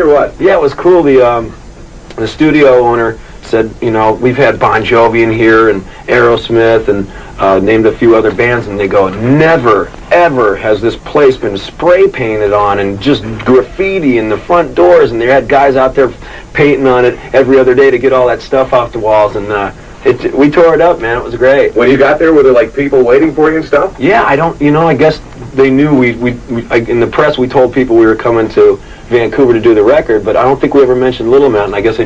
or what? Yeah, it was cool. The studio owner said, you know, we've had Bon Jovi in here and Aerosmith and named a few other bands, and they go, never, ever has this place been spray painted on and just graffiti in the front doors, and they had guys out there painting on it every other day to get all that stuff off the walls, and we tore it up, man. It was great. When you got there, were there like people waiting for you and stuff? Yeah, I guess they knew in the press we told people we were coming to Vancouver to do the record, but I don't think we ever mentioned Little Mountain. I guess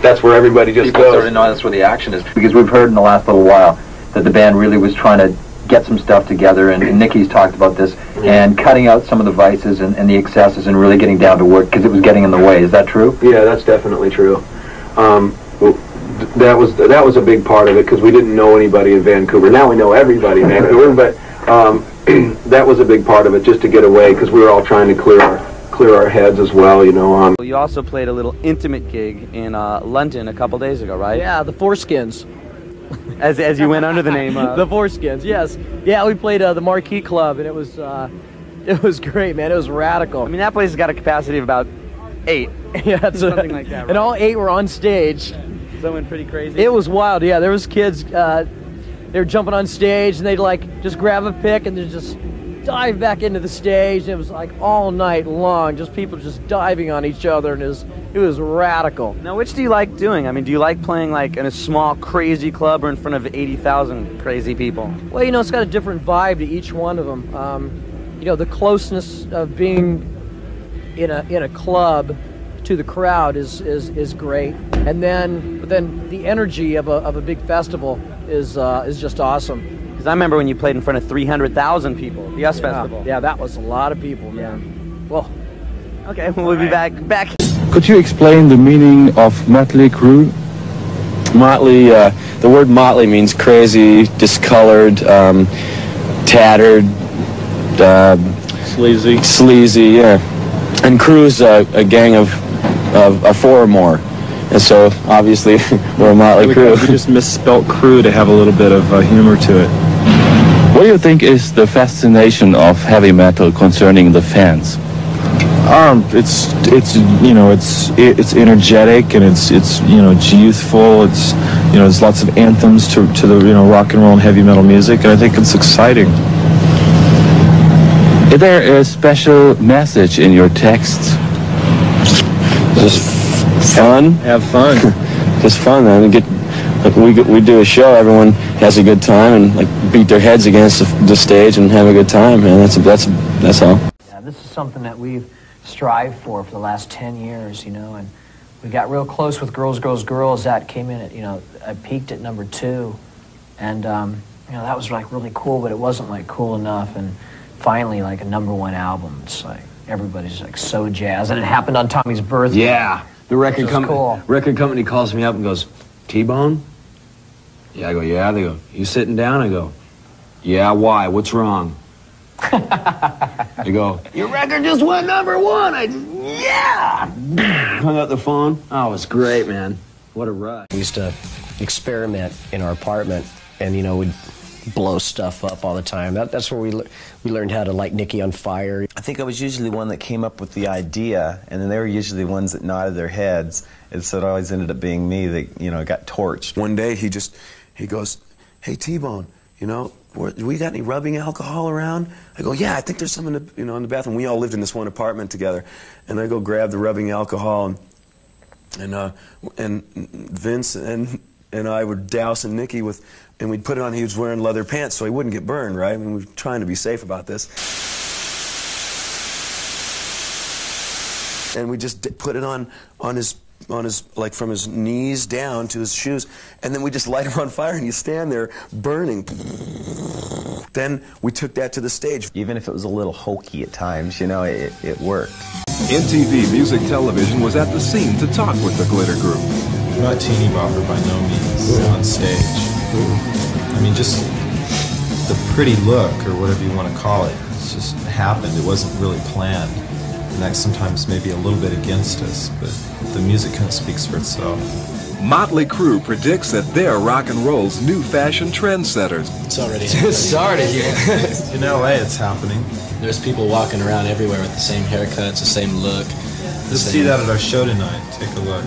that's where everybody just people goes. Sort of know that's where the action is, because we've heard in the last little while that the band really was trying to get some stuff together, and Nicky's talked about this, and cutting out some of the vices and the excesses and really getting down to work, because it was getting in the way. Is that true? Yeah, that's definitely true. That was a big part of it, because we didn't know anybody in Vancouver. Now we know everybody in Vancouver, but that was a big part of it, just to get away, because we were all trying to clear our heads as well, you know. You also played a little intimate gig in London a couple days ago, right? Yeah, the Foreskins. As you went under the name the Foreskins, yes. Yeah, we played the Marquee Club, and it was great, man. It was radical. I mean, that place has got a capacity of about 8. Yeah, something like that, right? And all 8 were on stage. So it went pretty crazy. It was wild, yeah. There was kids, they were jumping on stage, and they'd like just grab a pick and they'd just dive back into the stage. And it was like all night long, just people just diving on each other, and it was radical. Now, which do you like doing? I mean, do you like playing like in a small crazy club or in front of 80,000 crazy people? Well, you know, it's got a different vibe to each one of them. You know, the closeness of being in a club to the crowd is great, and then the energy of a big festival is just awesome. Because I remember when you played in front of 300,000 people, the US Festival. Yeah, that was a lot of people, man. Yeah. Well, okay, we'll be back. Could you explain the meaning of Mötley Crüe? Motley, the word motley means crazy, discolored, tattered, sleazy, yeah. And crew's a gang of 4 or more. And so, obviously, we're a Motley Crüe. We just misspelt crew to have a little bit of humor to it. What do you think is the fascination of heavy metal concerning the fans? It's energetic, and it's youthful. It's there's lots of anthems to the rock and roll and heavy metal music, and I think it's exciting. Is there a special message in your texts? Just fun. Have fun. Just fun, man. We do a show. Everyone has a good time and like beat their heads against the stage and have a good time, man. That's all. Yeah, this is something that we've strived for the last 10 years, and we got real close with Girls, Girls, Girls. That came in at, I peaked at number 2, and that was like really cool, but it wasn't like cool enough. And finally, like a number 1 album, it's like everybody's like so jazzed, and it happened on Tommy's birthday. Yeah, the record company calls me up and goes, T-Bone? Yeah, I go, yeah. They go, you sitting down? I go, yeah, why? What's wrong? They go, your record just went number 1. Yeah! Hung up the phone. Oh, it was great, man. What a rush. We used to experiment in our apartment, and, we'd blow stuff up all the time. That's where we learned how to light Nicky on fire. I think I was usually the one that came up with the idea, and then they were usually the ones that nodded their heads, and so it always ended up being me that, got torched. One day he goes, hey, T-Bone, we got any rubbing alcohol around? I go, yeah, I think there's some in the bathroom. We all lived in this one apartment together, and I go grab the rubbing alcohol, and Vince and I would douse Nicky with, and we'd put it on. He was wearing leather pants, so he wouldn't get burned, right? I mean, we were trying to be safe about this. And we just put it on his, like from his knees down to his shoes, and then we just light him on fire, and you stand there burning. Then we took that to the stage. Even if it was a little hokey at times, it worked. MTV Music Television was at the scene to talk with the Glitter Group. We're not teeny bopper by no means on stage. I mean, just the pretty look, or whatever you want to call it, it's just happened. It wasn't really planned. And that sometimes may be a little bit against us, but the music kind of speaks for itself. Motley Crüe predicts that they're rock and roll's new fashion trendsetters. It's already It started here. In LA, it's happening. There's people walking around everywhere with the same haircuts, the same look. Just see that at our show tonight. Take a look.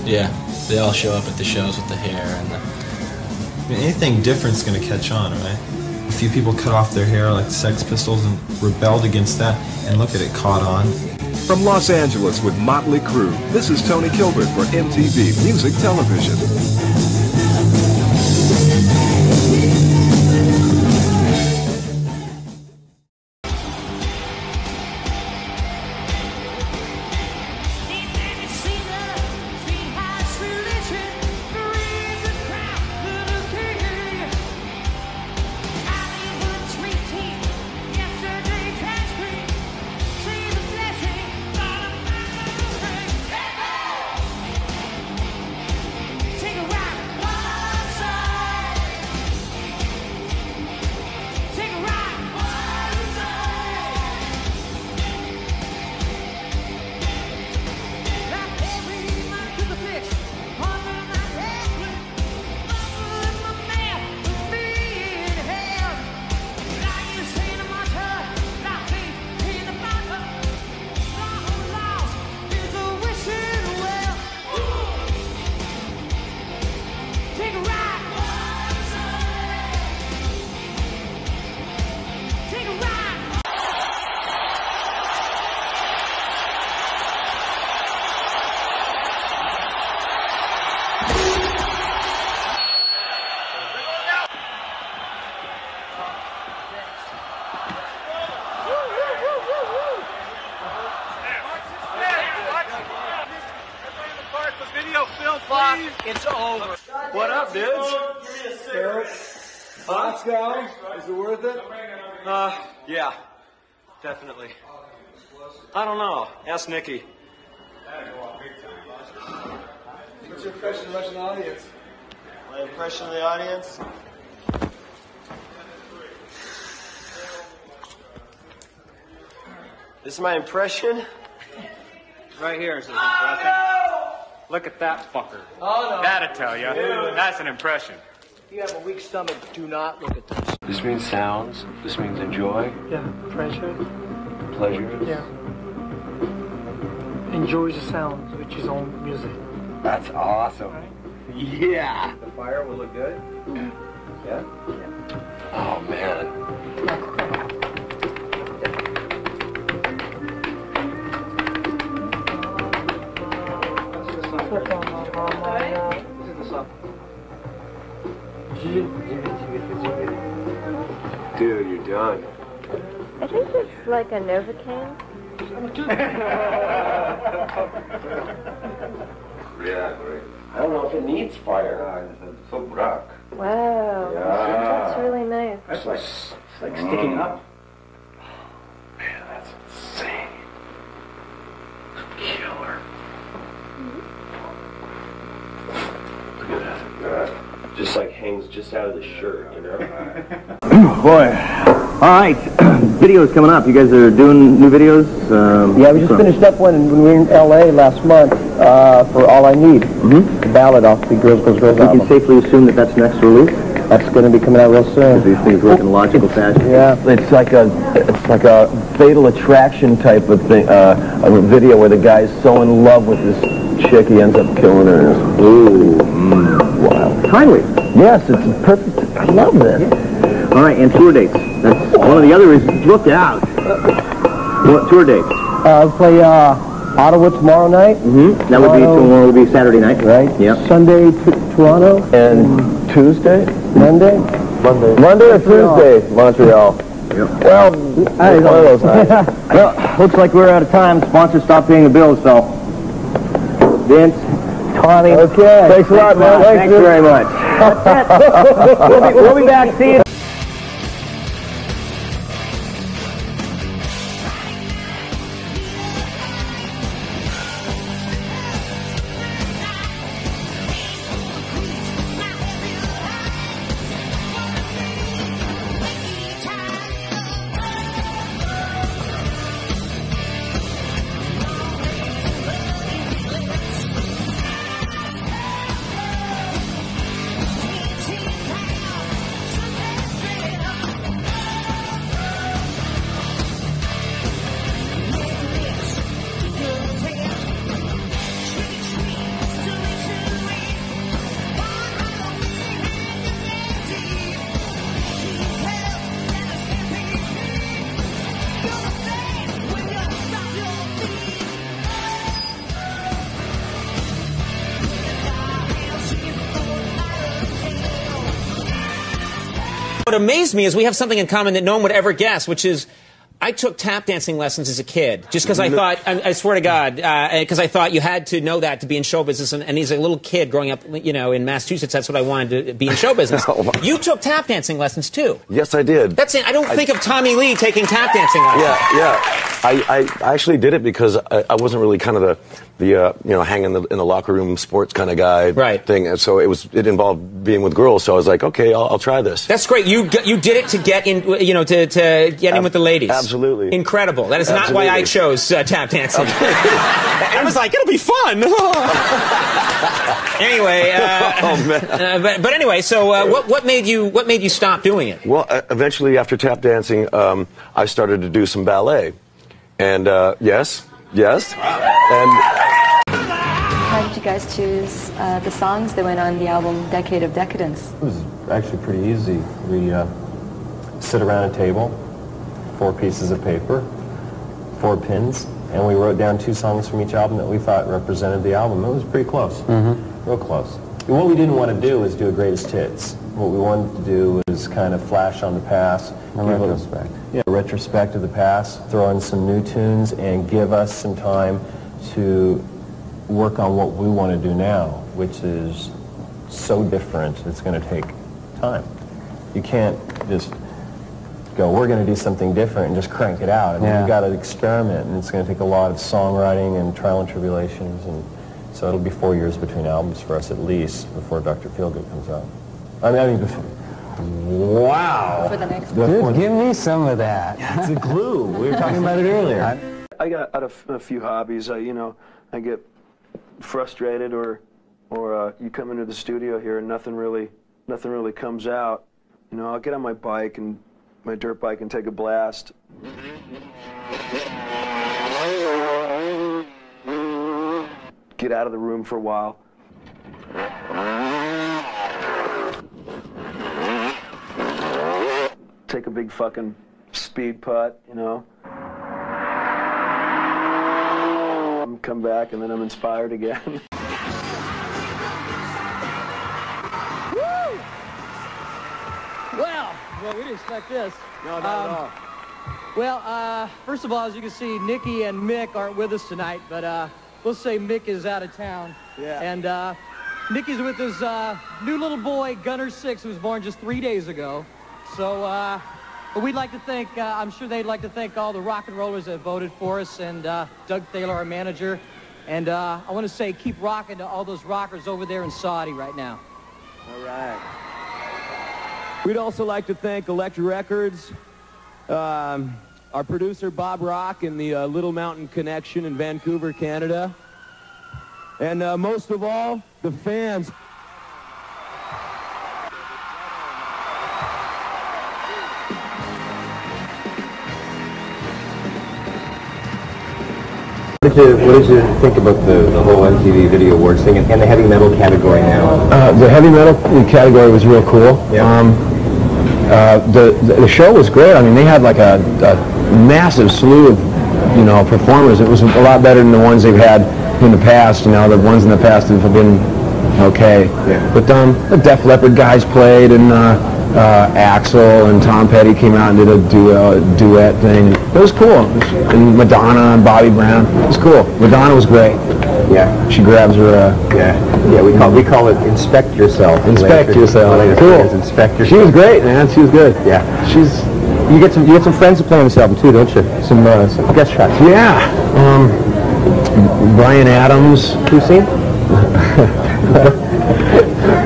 Yeah, they all show up at the shows with the hair and the... I mean, anything different's gonna catch on, right? A few people cut off their hair like the Sex Pistols and rebelled against that, and look at it, caught on. From Los Angeles with Motley Crüe, this is Tony Kilbert for MTV Music Television. It's over. What up, dudes? Moscow? Is it worth it? Yeah, definitely. I don't know. Ask Nikki. What's your impression of the Russian audience? My impression of the audience? This is my impression? Right here is his impression. Look at that fucker. Oh, no. That'll tell you. That's an impression. If you have a weak stomach, do not look at this. This means sounds. This means enjoy. Yeah, pressure. Pleasure. Yeah. Enjoy the sound, which is on music. That's awesome. Right? Yeah. The fire will look good? Yeah? Oh, man. Dude, you're done. I think it's like a Novocaine. Yeah, great. I don't know if it needs fire. It's so black. Wow. Yeah. That's really nice. It's like sticking up. Man, that's insane. Killer. Look at that. Just like hangs just out of the shirt, you know? Boy. All right. Videos coming up. You guys are doing new videos? Yeah, we just finished up one when we were in L.A. last month for All I Need. The ballad off the Girls, Girls, Girls album. We can safely assume that that's next release? That's going to be coming out real soon. These things work in logical fashion. Yeah. It's like a Fatal Attraction type of thing, a video where the guy's so in love with this chick he ends up killing her. Ooh. Wow. Timely. Yes, it's perfect. I love this. Yeah. All right, and tour dates. That's one of the other reasons. Look out. What tour dates? I'll play Ottawa tomorrow night. That would be tomorrow. Would be Saturday night. Right. Yep. Sunday Toronto. And Tuesday? Monday. Monday or Tuesday? Montreal. Yep. Well, one of those nights. Well, looks like we're out of time. Sponsors stopped paying the bills, so. Vince, Tommy. Okay. Thanks a lot, man. Thanks very much. We'll be back. See you. What amazed me is we have something in common that no one would ever guess, which is I took tap dancing lessons as a kid, just because I thought, I swear to God, because I thought you had to know that to be in show business, and as a little kid growing up, you know, in Massachusetts, that's what I wanted to be in show business. You took tap dancing lessons too. Yes, I did. That's it. I don't think of Tommy Lee taking tap dancing lessons. Yeah. I actually did it because I wasn't really kind of the you know, hang in the locker room sports kind of guy thing, and so it involved being with girls. So I was like, okay, I'll try this. That's great. You did it to get in, you know, to get in with the ladies. Absolutely. Incredible. That is not why I chose tap dancing. I was like, it'll be fun. Anyway, but anyway, so what made you stop doing it? Well, eventually after tap dancing, I started to do some ballet, and yes, and. How did you guys choose the songs that went on the album Decade of Decadence? It was actually pretty easy. We sit around a table, 4 pieces of paper, 4 pins, and we wrote down 2 songs from each album that we thought represented the album. It was pretty close, real close. What we didn't want to do was do a greatest hits. What we wanted to do was kind of flash on the past. A retrospect. Yeah, a retrospect of the past, throw in some new tunes, and give us some time to work on what we want to do now, which is so different, it's going to take time. You can't just go, we're going to do something different and just crank it out. I mean, you've got to experiment, and it's going to take a lot of songwriting and trial and tribulations, and so it'll be 4 years between albums for us at least before Dr. Feelgood comes out. I mean, wow. For the next Dude, give me some of that. It's a clue. We were talking about it earlier. I got out of a few hobbies. You know, I get frustrated, or you come into the studio here and nothing really comes out. You know, I'll get on my bike and my dirt bike and take a blast. Get out of the room for a while. Take a big fucking speed putt, you know. Come back and then I'm inspired again. Woo! Well, we didn't expect this. No, not at all. Well, first of all, as you can see, Nikki and Mick aren't with us tonight, but we'll say Mick is out of town. Yeah. And Nikki's with his new little boy, Gunner 6, who was born just 3 days ago. So, but we'd like to thank, I'm sure they'd like to thank all the rock and rollers that voted for us, and Doug Thaler, our manager. And I want to say, keep rocking to all those rockers over there in Saudi right now. All right. We'd also like to thank Elektra Records, our producer Bob Rock and the Little Mountain Connection in Vancouver, Canada, and most of all, the fans. What did you think about the whole MTV Video Awards thing and the heavy metal category now? The heavy metal category was real cool. Yeah. The show was great. I mean, they had like a massive slew of, you know, performers. It was a lot better than the ones they've had in the past. You know, the ones in the past have been okay. Yeah. But the Def Leppard guys played, and Axl and Tom Petty came out and did a duet thing. It was cool. And Madonna and Bobby Brown. It was cool. Madonna was great. Yeah. She grabs her. Yeah. We call it Inspect Yourself. Inspect Yourself. Cool. Inspect Yourself. She was great, man. She was good. Yeah. You get some friends to play on this album too, don't you? Some guest shots. Yeah. Brian Adams. Who's seen?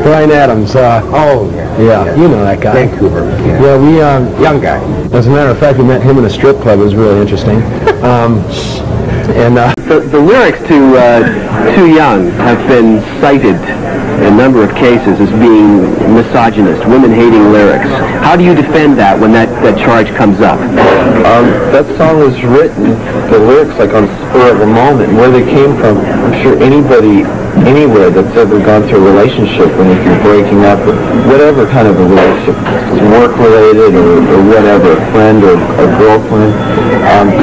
Brian Adams. Yeah, you know that guy. Vancouver. Yeah, we young guy. As a matter of fact, we met him in a strip club. It was really interesting. The lyrics to Too Young have been cited in a number of cases as being misogynist, women-hating lyrics. How do you defend that when that charge comes up? That song was written, the lyrics, like on the spur of the moment, where they came from. I'm sure anybody anywhere that's ever gone through a relationship, and if you're breaking up, whatever kind of a relationship, work-related or whatever, a friend or a girlfriend,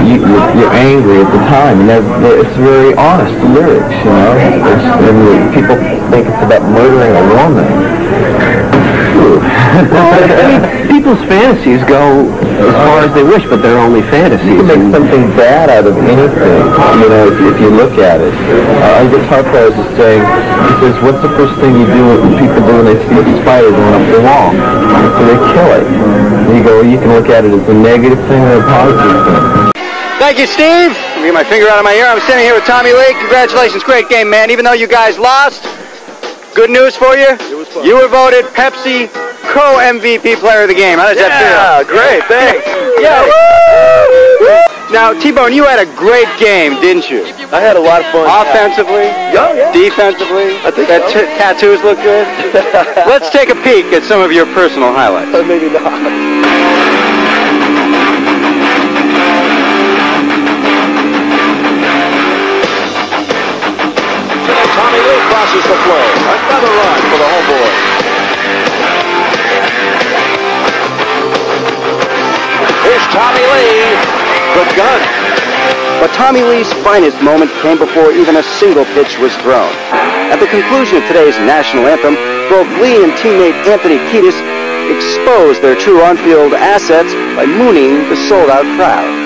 you're angry at the time, and it's very honest lyrics, you know. And people think it's about murdering a woman. people's fantasies go as far as they wish, but they're only fantasies. You can make something bad out of anything, you know, if you look at it. Our guitar player was saying, he says, what's the first thing you do when people do when they see a spider going up the wall? So they kill it. And you go, well, you can look at it as a negative thing or a positive thing. Thank you, Steve. Let me get my finger out of my ear. I'm standing here with Tommy Lee. Congratulations. Great game, man. Even though you guys lost, good news for you. It was fun. You were voted Pepsi co-MVP player of the game. How does that feel? Yeah, great. Thanks. Yeah. Now, T-Bone, you had a great game, didn't you? I had a lot of fun. Offensively? Oh, yeah. Defensively? I think that so. Tattoos look good? Let's take a peek at some of your personal highlights. Maybe not. Tommy Lee crosses the floor. Another run for the homeboy. Here's Tommy Lee, the gun. But Tommy Lee's finest moment came before even a single pitch was thrown. At the conclusion of today's national anthem, both Lee and teammate Anthony Kiedis exposed their true on-field assets by mooning the sold-out crowd.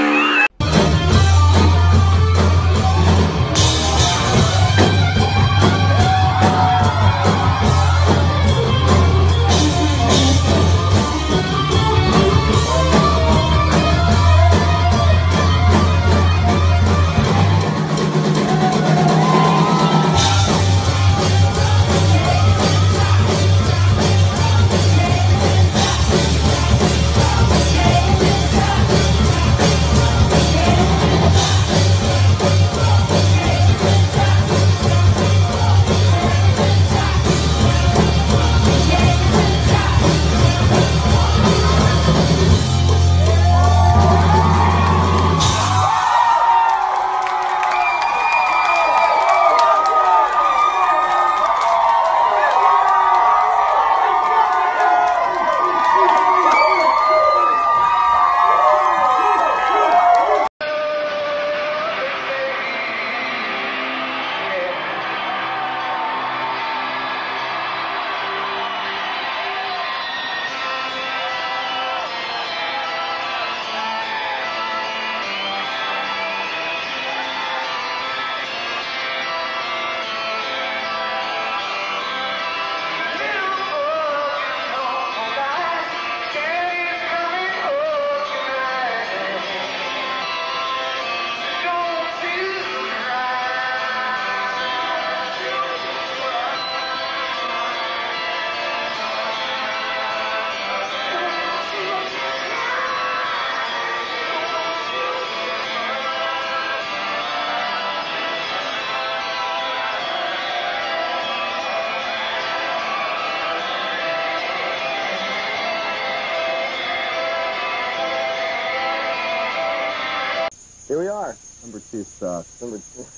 Here we are. Number 2 sucks. Number 2. It's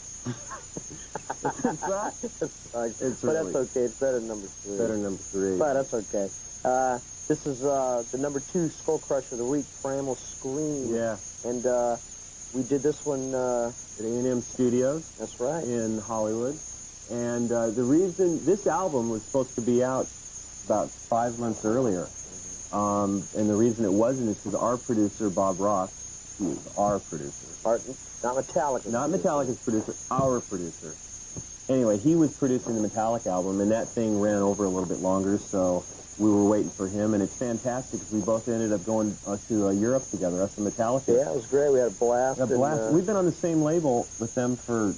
but really, that's okay. It's better than number 3. Better than number 3. But that's okay. This is the number 2 Skull Crusher of the week, Primal Scream. Yeah. And we did this one at A&M Studios. That's right. In Hollywood. And the reason this album was supposed to be out about 5 months earlier. And the reason it wasn't is because our producer, Bob Ross, he was our producer. Not Metallica. Not Metallica's producer, our producer. Anyway, he was producing the Metallica album, and that thing ran over a little bit longer, so we were waiting for him, and it's fantastic because we both ended up going to Europe together, us and Metallica. Yeah, it was great. We had a blast. We've been on the same label with them for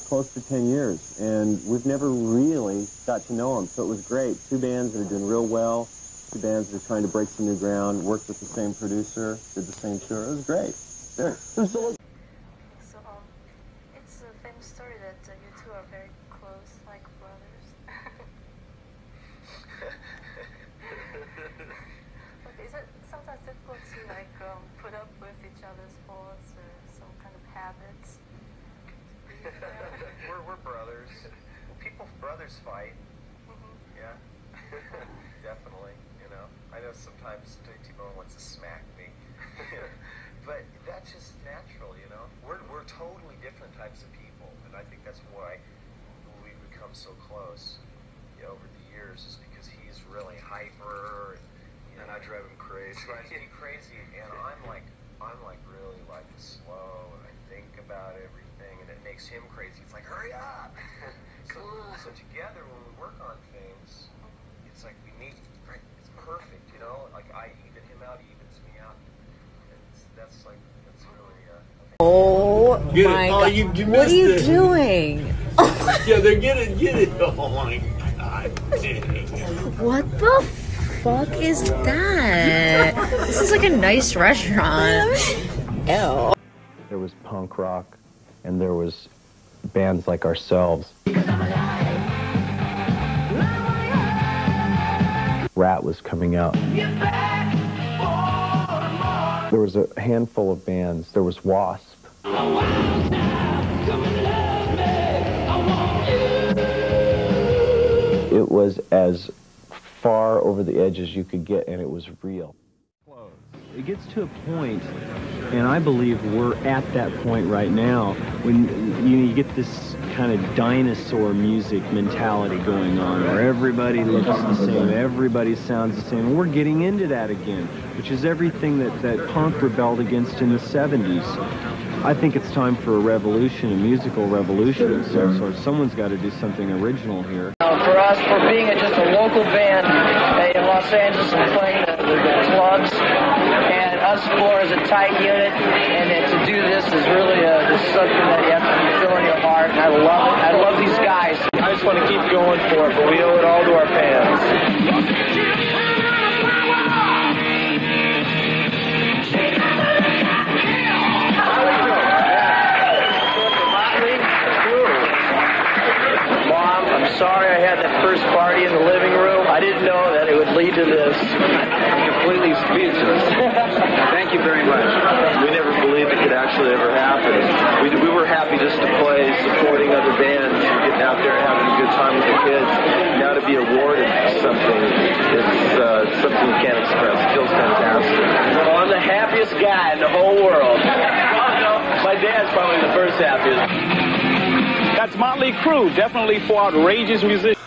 close to 10 years, and we've never really got to know them, so it was great. 2 bands that are doing real well, 2 bands that are trying to break some new ground, worked with the same producer, did the same tour. It was great. Sure. So, it's a famous story that you two are very close, like brothers. But is it sometimes difficult to put up with each other's faults or some kind of habits? We're brothers. Brothers fight. Yeah. Definitely. You know, I know sometimes T-Bone wants to smack me. But that's just natural, you know. We're totally different types of people, and I think that's why we've become so close, over the years, is because he's really hyper, and and I drive him crazy. Drives me crazy, and I'm like really like slow, and I think about everything, and it makes him crazy. It's like, hurry up! So together, when we work on things, it's like we meet. Right? It's perfect, you know. Like I even him out, he evens me out. That's really. Oh my God! You what are you it. doing? Yeah, they're gonna get it. Oh my God! What the fuck is that? This is like a nice restaurant. Ew. There was punk rock, and there was bands like ourselves. Rat was coming out. There was a handful of bands. There was Wasp. It was as far over the edge as you could get, and it was real. It gets to a point, and I believe we're at that point right now, when you get this kind of dinosaur music mentality going on, where everybody looks the same, everybody sounds the same, and we're getting into that again, which is everything that punk rebelled against in the 70s. I think it's time for a revolution, a musical revolution of some sort. Someone's got to do something original here. For us, for being just a local band in Los Angeles and playing the clubs, and us four as a tight unit, and to do this is really this is something that you have to feel in your heart, and I love it. I love these guys. I just want to keep going for it, but we owe it all to our fans. Sorry I had that first party in the living room. I didn't know that it would lead to this. I'm completely speechless. Thank you very much. We never believed it could actually ever happen. We were happy just to play, supporting other bands, and getting out there and having a good time with the kids. Now to be awarded something, it's something you can't express. It feels fantastic. Well, I'm the happiest guy in the whole world. My dad's probably the first happiest. That's Motley Crüe, definitely for outrageous musicians.